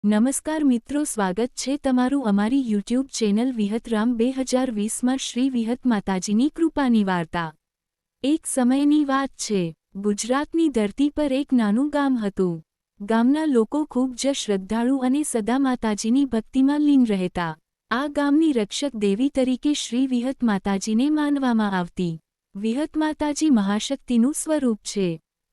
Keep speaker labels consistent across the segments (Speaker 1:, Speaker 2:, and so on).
Speaker 1: નમસ્કાર મિત્રો, સ્વાગત છે તમારું અમારી યુટ્યુબ ચેનલ વિહતરામ 2020માં શ્રી વિહત માતાજીની કૃપાની વાર્તા। એક સમયની વાત છે, ગુજરાતની ધરતી પર એક નાનું ગામ હતું। ગામના લોકો ખૂબ જ શ્રદ્ધાળુ અને સદા માતાજીની ભક્તિમાં લીન રહેતા। આ ગામની રક્ષક દેવી તરીકે શ્રી વિહત માતાજીને માનવામાં આવતી। વિહત માતાજી મહાશક્તિનું સ્વરૂપ છે।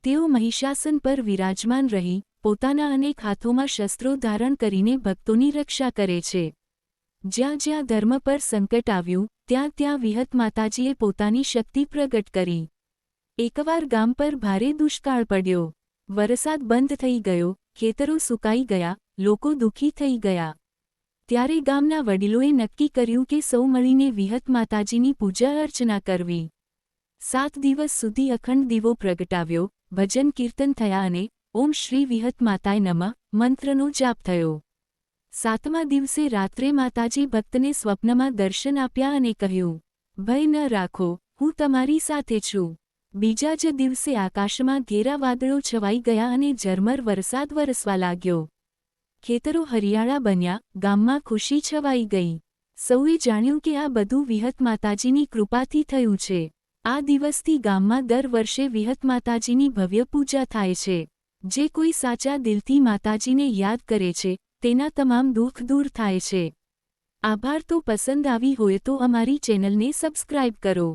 Speaker 1: તેઓ મહિષાસન પર વિરાજમાન રહી પોતાના અનેક હાથોમાં શસ્ત્રો ધારણ કરીને ભક્તોની રક્ષા કરે છે। જ્યાં જ્યાં ધર્મ પર સંકટ આવ્યું ત્યાં ત્યાં વિહત માતાજીએ પોતાની શક્તિ પ્રગટ કરી। એકવાર ગામ પર ભારે દુષ્કાળ પડ્યો। વરસાદ બંધ થઈ ગયો, ખેતરો સુકાઈ ગયા, લોકો દુઃખી થઈ ગયા। ત્યારે ગામના વડીલોએ નક્કી કર્યું કે સૌ મળીને વિહત માતાજીની પૂજા અર્ચના કરવી। 7 દિવસ સુધી અખંડ દીવો પ્રગટાવ્યો, ભજન કીર્તન થયા અને ઓમ શ્રી વિહત માતાય નમઃ મંત્રનો જાપ થયો। 7મા દિવસે રાત્રે માતાજી ભક્તને સ્વપ્નમાં દર્શન આપ્યા અને કહ્યું, ભય ન રાખો, હું તમારી સાથે છું। બીજા જ દિવસે આકાશમાં ઘેરા વાદળો છવાઈ ગયા અને ઝરમર વરસાદ વરસવા લાગ્યો। ખેતરો હરિયાળા બન્યા, ગામમાં ખુશી છવાઈ ગઈ। સૌએ જાણ્યું કે આ બધું વિહત માતાજીની કૃપાથી થયું છે। આ દિવસથી ગામમાં દર વર્ષે વિહત માતાજીની ભવ્ય પૂજા થાય છે। જે કોઈ સાચા દિલથી માતાજીને યાદ કરે છે તેના તમામ દુઃખ દૂર થાય છે। આભાર। તો પસંદ આવી હોય તો અમારી ચેનલને સબસ્ક્રાઇબ કરો।